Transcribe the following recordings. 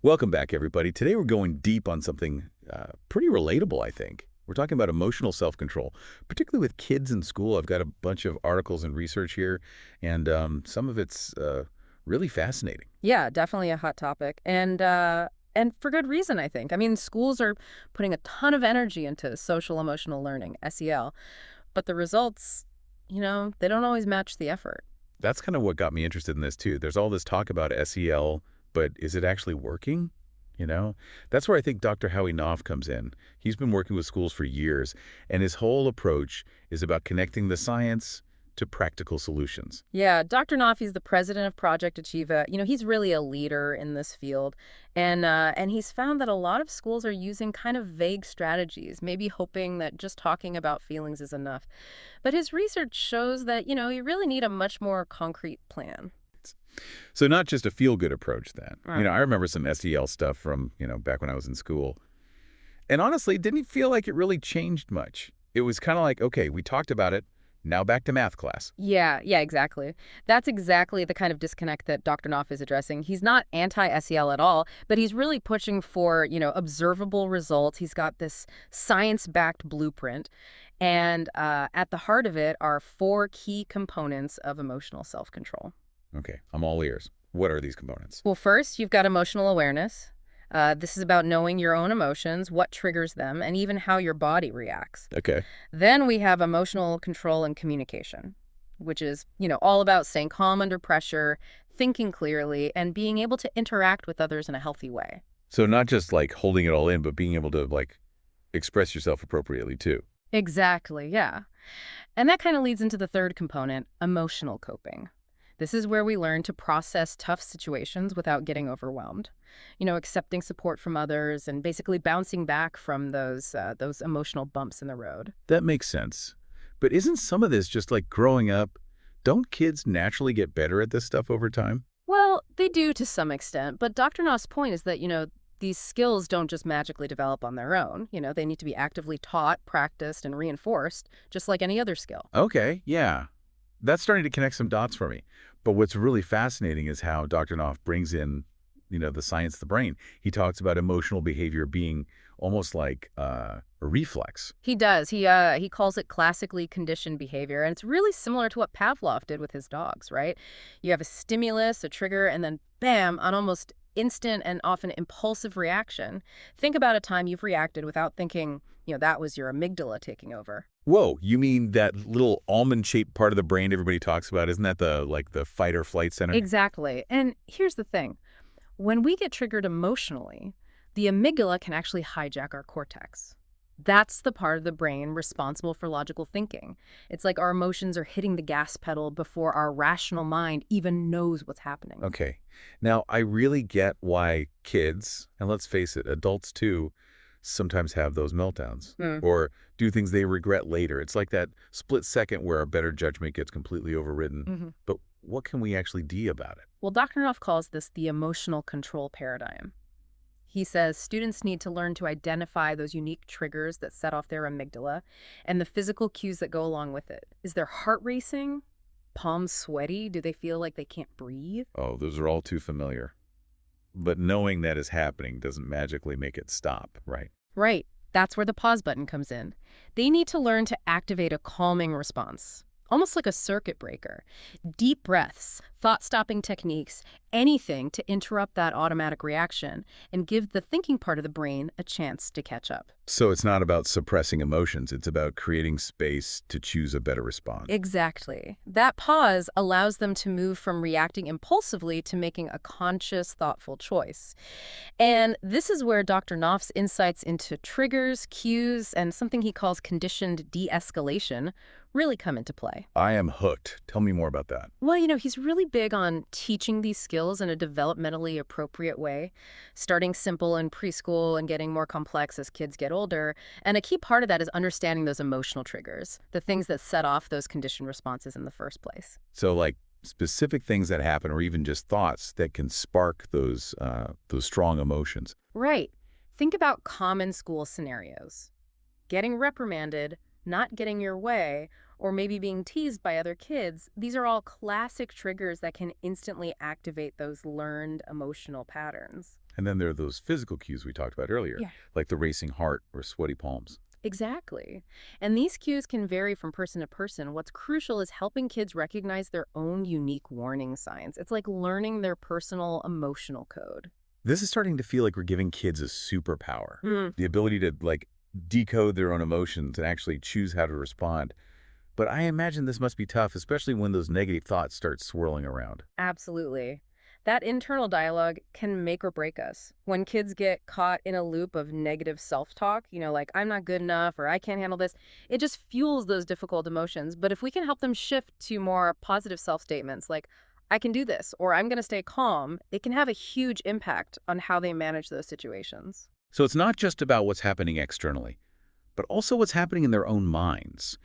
Welcome back, everybody. Today we're going deep on something pretty relatable, I think. We're talking about emotional self-control, particularly with kids in school. I've got a bunch of articles and research here, and some of it's really fascinating. Yeah, definitely a hot topic. And for good reason, I think. I mean, schools are putting a ton of energy into social emotional learning, SEL, but the results, they don't always match the effort. That's kind of what got me interested in this, too. There's all this talk about SEL, but is it actually working? You know, that's where I think Dr. Howie Knoff comes in. He's been working with schools for years, and his whole approach is about connecting the science to practical solutions. Yeah, Dr. Knopf, he's the president of Project Achieva. He's really a leader in this field. And he's found that a lot of schools are using kind of vague strategies, maybe hoping that just talking about feelings is enough. But his research shows that, you really need a much more concrete plan. So not just a feel-good approach then. Right. I remember some SEL stuff from, back when I was in school. And honestly, it didn't feel like it really changed much. It was kind of like, okay, we talked about it, now back to math class. Yeah, exactly. That's exactly the kind of disconnect that Dr. Knopf is addressing. He's not anti-SEL at all, but he's really pushing for, observable results. He's got this science-backed blueprint. And at the heart of it are four key components of emotional self-control. Okay, I'm all ears. What are these components? Well, first, you've got emotional awareness. This is about knowing your own emotions, what triggers them, and even how your body reacts. Okay. Then we have emotional control and communication, which is, all about staying calm under pressure, thinking clearly, and being able to interact with others in a healthy way. So not just like holding it all in, but being able to like express yourself appropriately too. Exactly, yeah. And that kind of leads into the third component, emotional coping. This is where we learn to process tough situations without getting overwhelmed. Accepting support from others and basically bouncing back from those emotional bumps in the road. That makes sense. But isn't some of this just like growing up? Don't kids naturally get better at this stuff over time? Well, they do to some extent, but Dr. Noss' point is that, these skills don't just magically develop on their own. They need to be actively taught, practiced, and reinforced, just like any other skill. Okay, yeah. That's starting to connect some dots for me. But what's really fascinating is how Dr. Knopf brings in, the science of the brain. He talks about emotional behavior being almost like a reflex. He does. He calls it classically conditioned behavior, and it's really similar to what Pavlov did with his dogs, right? You have a stimulus, a trigger, and then bam, an almost instant and often impulsive reaction. Think about a time you've reacted without thinking, that was your amygdala taking over. Whoa, you mean that little almond-shaped part of the brain everybody talks about? Isn't that the fight or flight center? Exactly. And here's the thing. When we get triggered emotionally, the amygdala can actually hijack our cortex. That's the part of the brain responsible for logical thinking. It's like our emotions are hitting the gas pedal before our rational mind even knows what's happening. Okay. Now, I really get why kids, and let's face it, adults too, sometimes have those meltdowns Hmm. or do things they regret later. It's like that split second where our better judgment gets completely overridden. Hmm. But what can we actually do about it? Well, Dr. Knopf calls this the emotional control paradigm. He says students need to learn to identify those unique triggers that set off their amygdala and the physical cues that go along with it. Is their heart racing? Palms sweaty? Do they feel like they can't breathe? Oh, those are all too familiar. But knowing that is happening doesn't magically make it stop, right? Right. That's where the pause button comes in. They need to learn to activate a calming response, almost like a circuit breaker. Deep breaths, thought-stopping techniques, anything to interrupt that automatic reaction and give the thinking part of the brain a chance to catch up. So it's not about suppressing emotions. It's about creating space to choose a better response. Exactly. That pause allows them to move from reacting impulsively to making a conscious, thoughtful choice. And this is where Dr. Knopf's insights into triggers, cues, and something he calls conditioned de-escalation really come into play. I am hooked. Tell me more about that. Well, he's really big on teaching these skills in a developmentally appropriate way, starting simple in preschool and getting more complex as kids get older. And a key part of that is understanding those emotional triggers, the things that set off those conditioned responses in the first place. So like specific things that happen or even just thoughts that can spark those strong emotions. Right. Think about common school scenarios. Getting reprimanded, not getting your way, or maybe being teased by other kids, these are all classic triggers that can instantly activate those learned emotional patterns. And then there are those physical cues we talked about earlier, Yeah. like the racing heart or sweaty palms. Exactly. And these cues can vary from person to person. What's crucial is helping kids recognize their own unique warning signs. It's like learning their personal emotional code. This is starting to feel like we're giving kids a superpower. Mm, The ability to, like, decode their own emotions and actually choose how to respond. But I imagine this must be tough, especially when those negative thoughts start swirling around. absolutely. That internal dialogue can make or break us. When kids get caught in a loop of negative self-talk, like I'm not good enough or I can't handle this, it just fuels those difficult emotions. But if we can help them shift to more positive self-statements like I can do this or I'm going to stay calm, it can have a huge impact on how they manage those situations. So it's not just about what's happening externally, but also what's happening in their own minds.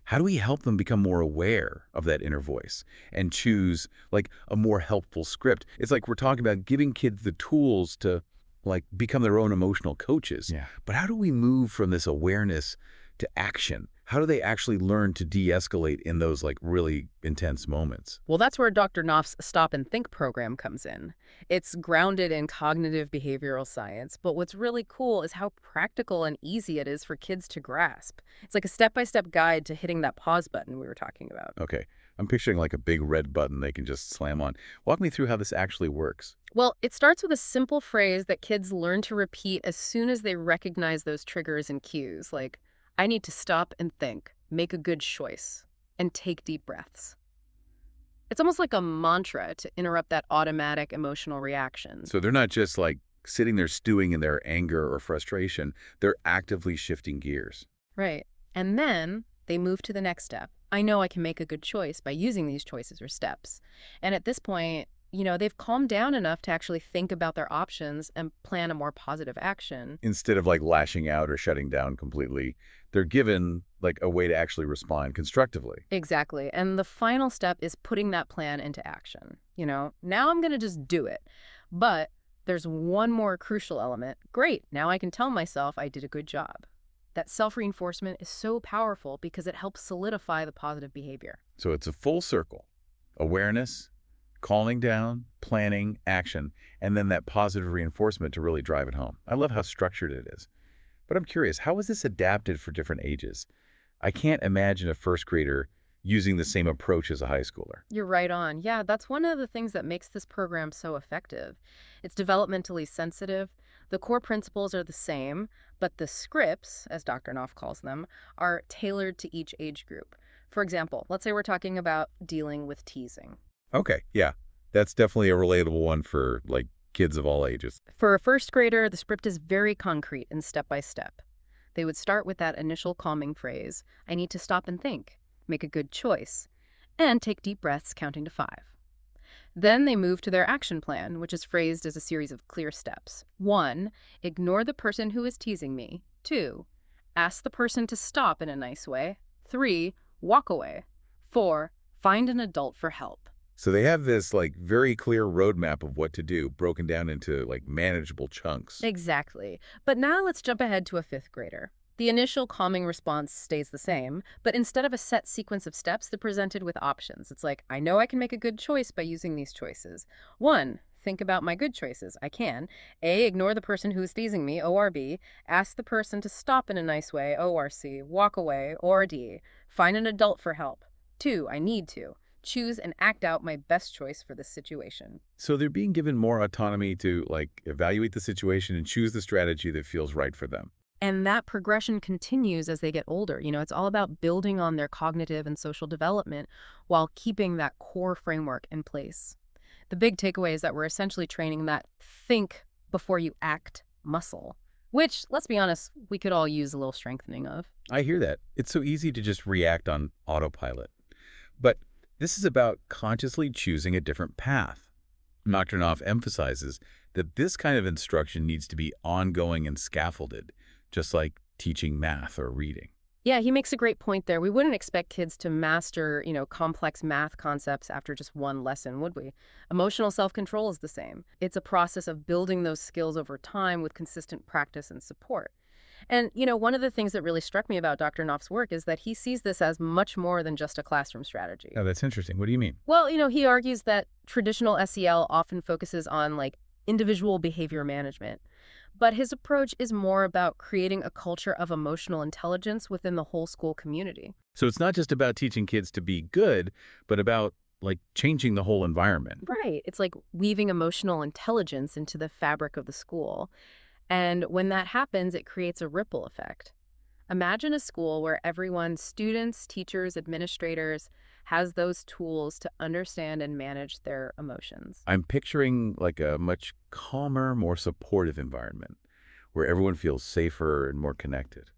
How do we help them become more aware of that inner voice and choose, like, a more helpful script? It's like we're talking about giving kids the tools to, like, become their own emotional coaches. Yeah. But how do we move from this awareness to action? How do they actually learn to de-escalate in those, like, really intense moments? Well, that's where Dr. Knopf's Stop and Think program comes in. It's grounded in cognitive behavioral science, but what's really cool is how practical and easy it is for kids to grasp. It's like a step-by-step guide to hitting that pause button we were talking about. Okay, I'm picturing like a big red button they can just slam on. Walk me through how this actually works. Well, it starts with a simple phrase that kids learn to repeat as soon as they recognize those triggers and cues, like, I need to stop and think, make a good choice, and take deep breaths. It's almost like a mantra to interrupt that automatic emotional reaction. So they're not just like sitting there stewing in their anger or frustration. They're actively shifting gears. Right. And then they move to the next step. I know I can make a good choice by using these choices or steps. And at this point, they've calmed down enough to actually think about their options and plan a more positive action. Instead of like lashing out or shutting down completely, they're given like a way to actually respond constructively. Exactly. And the final step is putting that plan into action. Now I'm going to just do it. But there's one more crucial element. Great. Now I can tell myself I did a good job. That self-reinforcement is so powerful because it helps solidify the positive behavior. So it's a full circle. Awareness, calming down, planning, action, and then that positive reinforcement to really drive it home. I love how structured it is. But I'm curious, how is this adapted for different ages? I can't imagine a first grader using the same approach as a high schooler. You're right on. Yeah, that's one of the things that makes this program so effective. It's developmentally sensitive. The core principles are the same, but the scripts, as Dr. Knopf calls them, are tailored to each age group. For example, let's say we're talking about dealing with teasing. Okay, yeah, that's definitely a relatable one for like kids of all ages. For a first grader, the script is very concrete and step by step. They would start with that initial calming phrase, I need to stop and think, make a good choice, and take deep breaths counting to 5. Then they move to their action plan, which is phrased as a series of clear steps. 1, ignore the person who is teasing me. 2, ask the person to stop in a nice way. 3, walk away. 4, find an adult for help. So they have this like very clear roadmap of what to do, broken down into like manageable chunks. Exactly. But now let's jump ahead to a 5th grader. The initial calming response stays the same, but instead of a set sequence of steps, they're presented with options. It's like, I know I can make a good choice by using these choices. 1, think about my good choices. I can. A, ignore the person who is teasing me, ORB. Ask the person to stop in a nice way, ORC. Walk away, ORD. Find an adult for help. 2, I need to. Choose and act out my best choice for this situation. So they're being given more autonomy to like evaluate the situation and choose the strategy that feels right for them. And that progression continues as they get older. It's all about building on their cognitive and social development while keeping that core framework in place. The big takeaway is that we're essentially training that think before you act muscle, which, let's be honest, we could all use a little strengthening of. I hear that. It's so easy to just react on autopilot. But this is about consciously choosing a different path. Dr. Knopf emphasizes that this kind of instruction needs to be ongoing and scaffolded, just like teaching math or reading. Yeah, he makes a great point there. We wouldn't expect kids to master, complex math concepts after just one lesson, would we? Emotional self-control is the same. It's a process of building those skills over time with consistent practice and support. And, one of the things that really struck me about Dr. Knopf's work is that he sees this as much more than just a classroom strategy. Oh, that's interesting. What do you mean? Well, he argues that traditional SEL often focuses on, like, individual behavior management. But his approach is more about creating a culture of emotional intelligence within the whole school community. So it's not just about teaching kids to be good, but about like changing the whole environment. Right. It's like weaving emotional intelligence into the fabric of the school. And when that happens, it creates a ripple effect. Imagine a school where everyone, students, teachers, administrators, has those tools to understand and manage their emotions. I'm picturing like a much calmer, more supportive environment where everyone feels safer and more connected.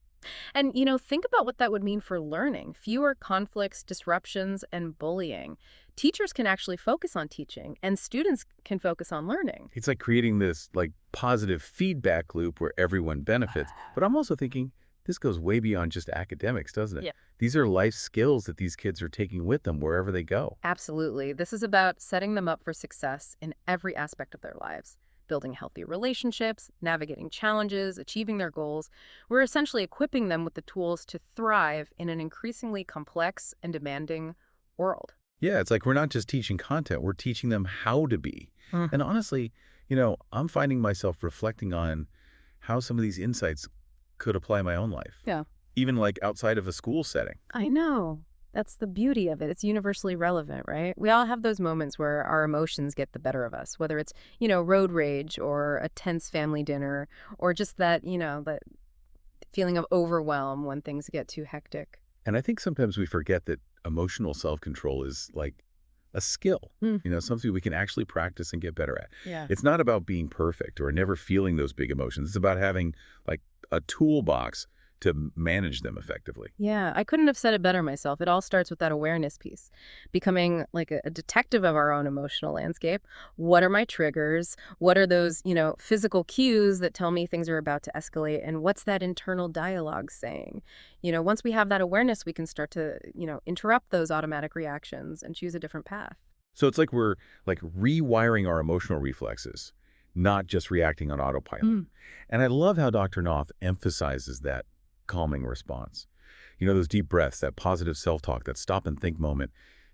And, think about what that would mean for learning. Fewer conflicts, disruptions, and bullying. Teachers can actually focus on teaching, and students can focus on learning. It's like creating this like positive feedback loop where everyone benefits. But I'm also thinking this goes way beyond just academics, doesn't it? Yeah. These are life skills that these kids are taking with them wherever they go. Absolutely. This is about setting them up for success in every aspect of their lives. Building healthy relationships, navigating challenges, achieving their goals. We're essentially equipping them with the tools to thrive in an increasingly complex and demanding world. Yeah, it's like we're not just teaching content, we're teaching them how to be. And honestly, I'm finding myself reflecting on how some of these insights could apply in my own life, Yeah. even like outside of a school setting. I know. That's the beauty of it. It's universally relevant, right? We all have those moments where our emotions get the better of us, whether it's, road rage or a tense family dinner or just that feeling of overwhelm when things get too hectic. And I think sometimes we forget that emotional self-control is like a skill, Mm. Something we can actually practice and get better at. Yeah. It's not about being perfect or never feeling those big emotions. It's about having like a toolbox to manage them effectively. Yeah, I couldn't have said it better myself. It all starts with that awareness piece, becoming like a detective of our own emotional landscape. What are my triggers? What are those, physical cues that tell me things are about to escalate? And what's that internal dialogue saying? Once we have that awareness, we can start to, interrupt those automatic reactions and choose a different path. So it's like we're like rewiring our emotional reflexes, not just reacting on autopilot. Mm. And I love how Dr. Knopf emphasizes that calming response. Those deep breaths, that positive self-talk, that stop and think moment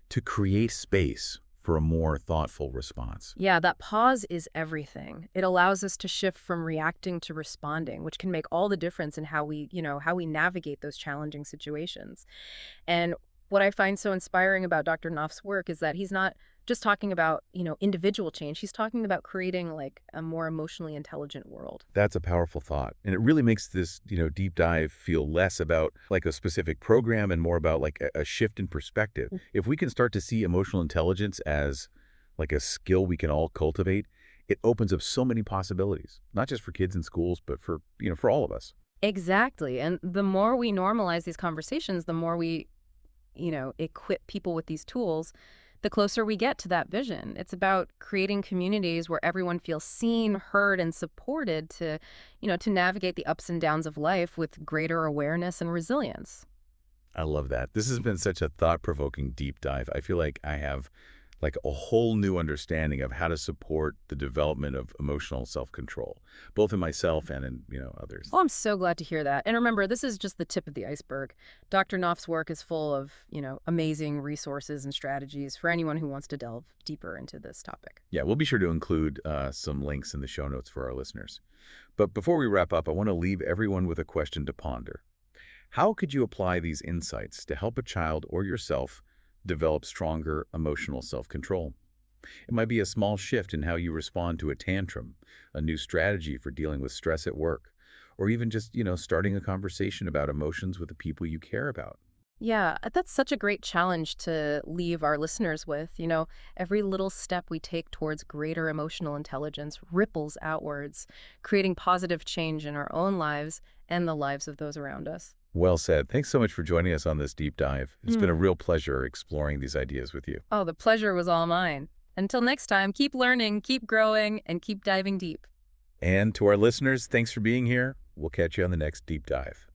to create space for a more thoughtful response. Yeah, that pause is everything. It allows us to shift from reacting to responding, which can make all the difference in how we navigate those challenging situations. And what I find so inspiring about Dr. Knopf's work is that he's not just talking about, individual change. He's talking about creating like a more emotionally intelligent world. That's a powerful thought. And it really makes this, deep dive feel less about like a specific program and more about like a shift in perspective. If we can start to see emotional intelligence as like a skill we can all cultivate, it opens up so many possibilities, not just for kids in schools, but for all of us. Exactly. And the more we normalize these conversations, the more we equip people with these tools, the closer we get to that vision. It's about creating communities where everyone feels seen, heard, and supported to navigate the ups and downs of life with greater awareness and resilience. I love that. This has been such a thought-provoking deep dive. I feel like I have like a whole new understanding of how to support the development of emotional self-control, both in myself and in, others. Oh, I'm so glad to hear that. And remember, this is just the tip of the iceberg. Dr. Knopf's work is full of, amazing resources and strategies for anyone who wants to delve deeper into this topic. Yeah, we'll be sure to include some links in the show notes for our listeners. But before we wrap up, I want to leave everyone with a question to ponder. How could you apply these insights to help a child or yourself develop stronger emotional self-control? It might be a small shift in how you respond to a tantrum, a new strategy for dealing with stress at work, or even just, starting a conversation about emotions with the people you care about. Yeah, that's such a great challenge to leave our listeners with. Every little step we take towards greater emotional intelligence ripples outwards, creating positive change in our own lives and the lives of those around us. Well said. Thanks so much for joining us on this deep dive. It's been a real pleasure exploring these ideas with you. Oh, the pleasure was all mine. Until next time, keep learning, keep growing, and keep diving deep. And to our listeners, thanks for being here. We'll catch you on the next deep dive.